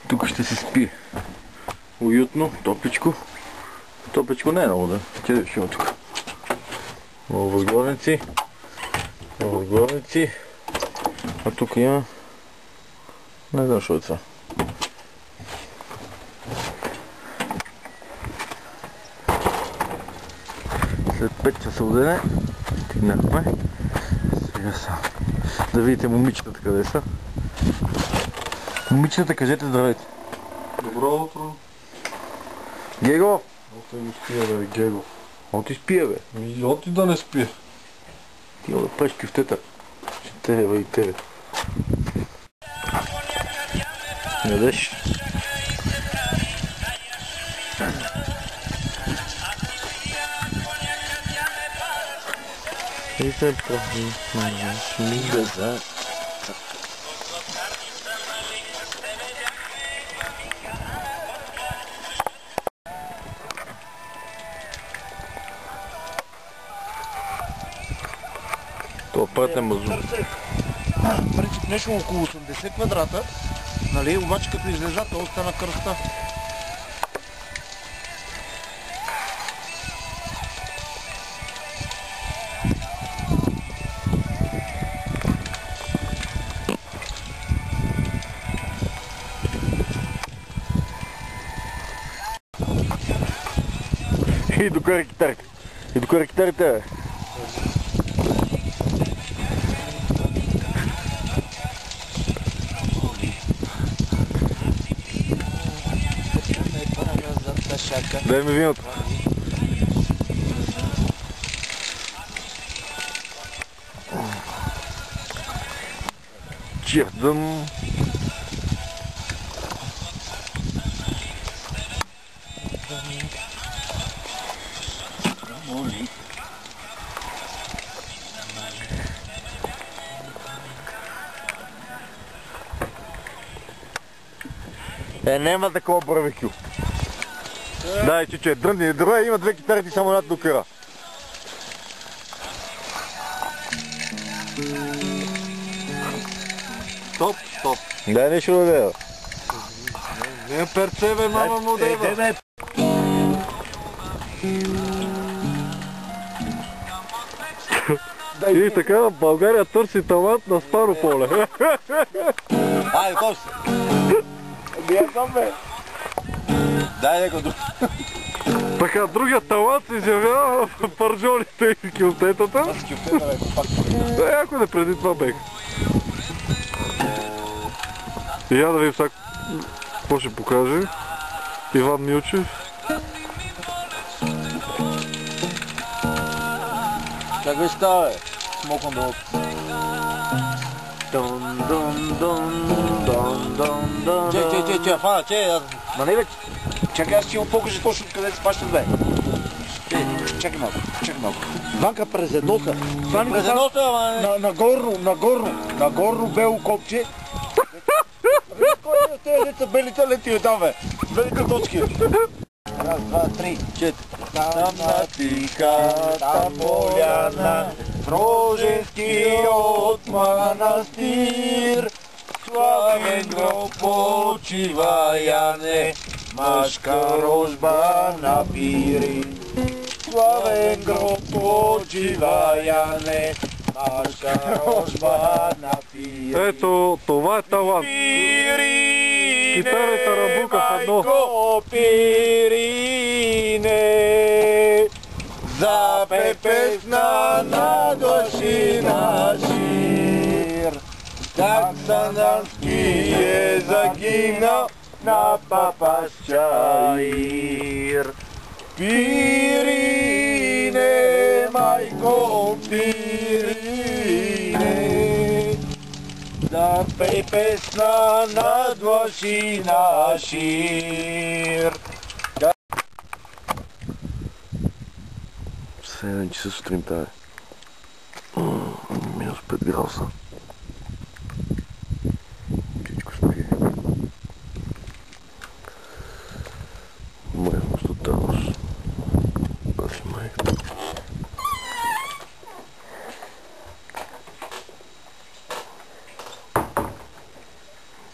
Тук ще се спи уютно, топличко. Топличко не е много, да. Къде ще има тук? Много възглавници. Много възглавници. А тук има... Не знам що е това. След 5 часа удене стигнахме. Сега са. Да видите момичетата къде са. Момичетата, кажете здравейте. Добро утро. Гего! Оти ми спия, бе, Гего. Оти спие, бе. Оти да не спие. Ти да правиш кюфтета. Ще тебе и тебе. Ядеш? И се прави мигаза. Това път е мазун. Принцип нещо около 80 квадрата, нали, обаче като излеза, то остана кръста. И докара китарите. И докара китарите, бе. Дай ми виното. Чердъм. Няма такова барбекю. Дай, че дрънни, добре, има две китарите само над докара. Стоп, стоп. Дай нещо да дева. Не перце, бе, мама му дева. И така, в България търси талант на старо поле. Айде, коси! Бия съм, бе! Дай neko друг. Така, другият талант се изявява в пържолите и кюфтетата. Ако не преди това бех. И я да видим сега какво ще покаже Иван Милчев. Как ви става, бе? Смоквам да от. Че, фана, че, ма не бе, чакай, аз ще му покажа точно къде се пащат, бе. Чакай малко. Ванка през едноса. През едноса, ама нагорно бело копче. Кой е тези деца белите лети там, бе? Белите точки. Раз, два, три, четири. Там на тихата поляна, Роженският манастир, славен гроб почива Яне, машка рожба на пирин. Славен гроб почива Яне, машка рожба на пирин. Ето, това е талант. Китарата ръбука в едно. Пирине, запей песна на души на шир. Так Сандански е загинал на папа Чаир. Пирине, майко, пирине, запей песна на души на шир. 7 часа сутринта е. Минус 5 градуса. Всичко спи. Мръсност тоталност. Паси майката.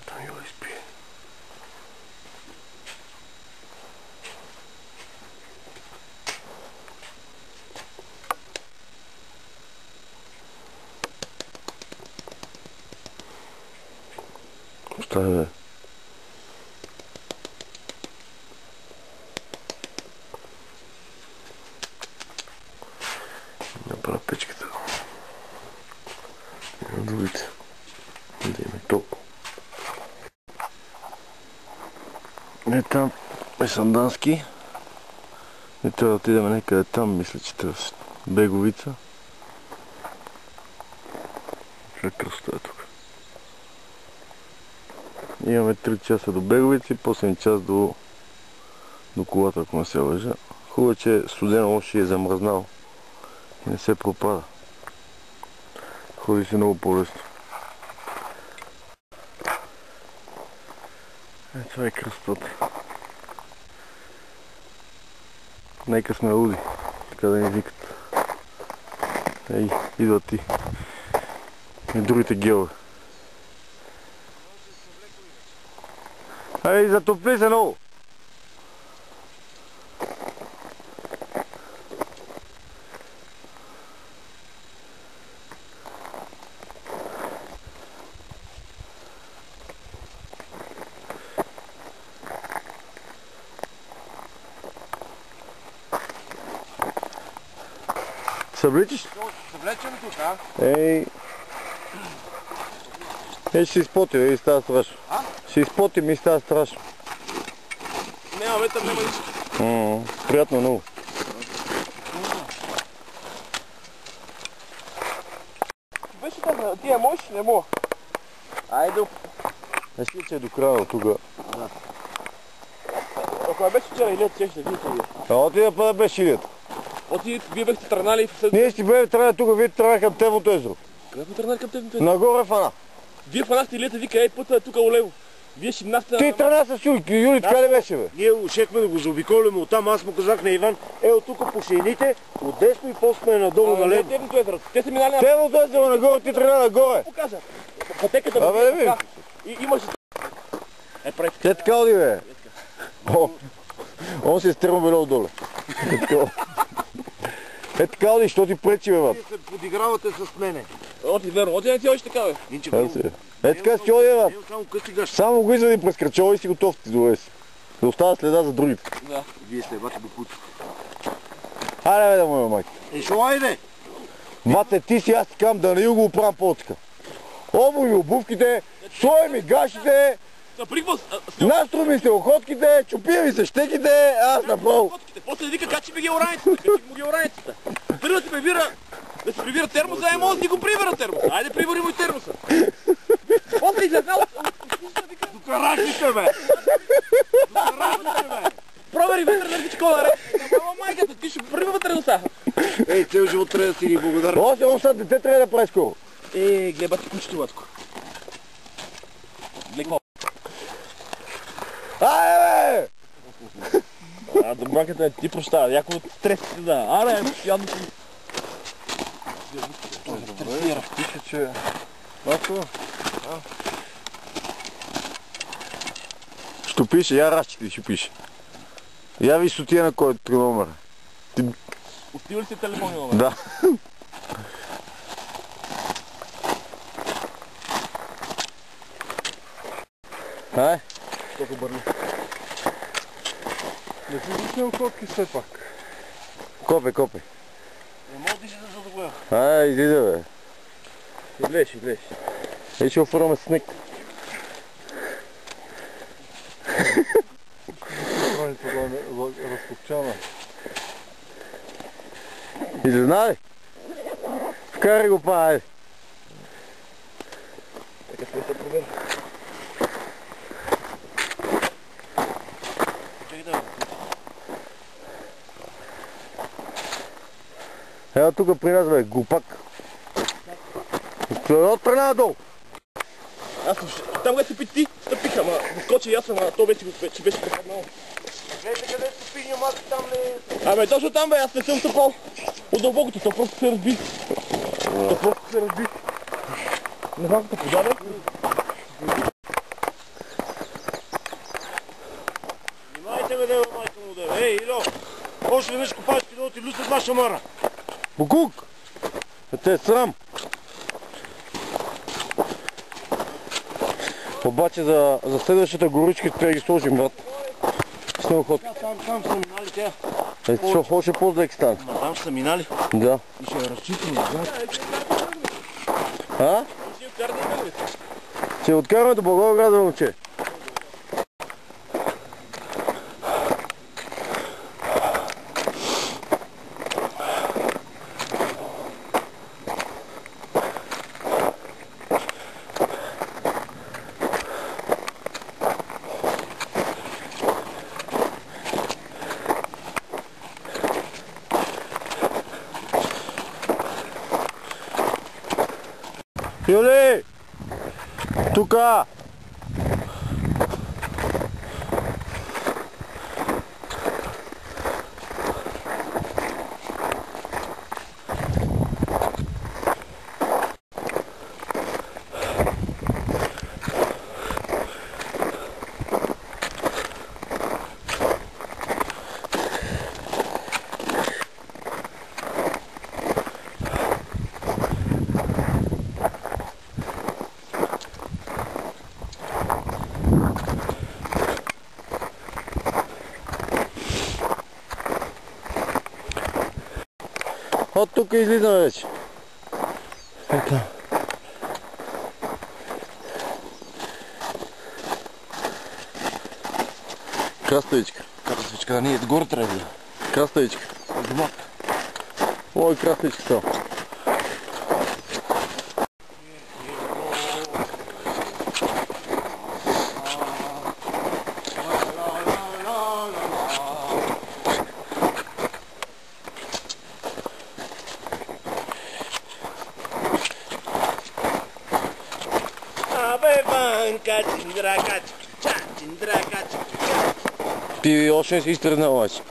Там Йоли спи. Остави, бе. Направя печката. И на другите. Да има топло. Е, там е Сандански. И трябва да отидем някъде там, мисля, че трябва Беговица. Ще кръста е тук. Имаме 3 часа до Беговица и после 1 час до колата, ако не се лъжа. Хубаво, че студено още е замръзнал и не се пропада. Ходи се много по-лесно. Това е кръстата. Нека сме луди, така да ни викат. Ей, идват и другите геове. Ей, затопли се много! Съвличаш? Съвлечем тук, а? Ей, ще се изпоти, и става страшно. А? Ще изпотим и става страшно. Няма ветър, няма нищо. Приятно много. Беше там, тия можеш, не мога. Айде. Ще че е до края тук. Да. Ако беше вчера и лет, ще видите вие. А отида па да беше илият. Вие бехте тръгнали след... Ние ще бъдем тръгнали тук, вие тръгнали към Тевното езеро. Къде сме тръгнали към Тевното езеро? Нагоре фана. Вие фанахте илията, вика, ей пътя е тук улево. Вие ще минахте... Ти тръгна с Юли, така ли беше, бе? Ние ушехме да го заобиколим оттам, аз му казах на Иван, от тук по шейните, отдесно и после надолу на лево. Тевното езеро. Те са минали на... Тевното езеро нагоре, ти тръгна нагоре. Покажа. Пътеката Абе, да видим. И имаше... прави Те така оди, бе. Он се стермо долу. Е така оди, що ти пречи, бе, баб? Вие се подигравате с мене. Оти, верно. Оти не ти още така, бе. Инче, Е така си оди, баб. само къси гаш. Само го извади през кръчова и си готов ти дове си. Да остава следа за другите. Да. Вие сте бати букуци. Айде, бе, да му е, майка. Шо, айде! Мате, ти си, аз ти кам да не го оправям по-така. Обуви обувките, слои ми гашите, настро ми се охотките, чупия ми се щеките, аз направо. После вика, качи ми ги ораницата, качи му ги ораницата. Първо да си прибира термоса, ай мога да си го прибира термоса. Айде прибери му и термоса. После излезнал, Докарахте, бе! Докарахте, бе! провери вътре да виж кола, ама майката, ти ще първи вътре носа. Ей, цел живот трябва да си ни благодарен. Още сега дете трябва да прави скоро. Глеба ти кучето, батко. Леко. Айде, бе! Добранката ти прощава, яко стрес ти да. Аре, постоянно си. Пише, че... Ако... Що пише? Я разчити ще пише. Я ви сотия на кой е номер. Отива ли си телефони номер? Да. Ай? Толкова бърни. Не си виждал котки все пак. Копе. Не мога да си да гледам. Ай, излиза, бе. Излез. Ей, ще офърваме снег. Разкопчана. Излезна ли? Вкарай го па, айде. Така сме се проверим. Чакай да. Ела тук при нас, бе, глупак. От страна надолу. Аз там къде се пи ти, стъпих, ама доскочи и аз съм, то вече беше препаднало. Гледайте къде се пи, няма там ли... Абе, точно там бе, аз не съм стъпал от дълбокото, то просто се разби. Не знам като подаде. Внимайте ме, дева, майка му, дева. Ей, Ило! Още веднъж копачки да ти люсят ваша мара. Букук! Те е срам. Обаче за следващата горичка трябва да ги сложим, брат. Снеоход. Там са минали те. Що, още по-зле стане. Там са минали. Да. И ще разчитаме. А? Ще откараме до Благоевград, момче. Юли! Тука! От тук излизаме вече. Така. Краставичка. Краставичка, да ние горе трябва. Краставичка. Дома. Ой, краставичка става. Ти още не си изтръгнал, обаче.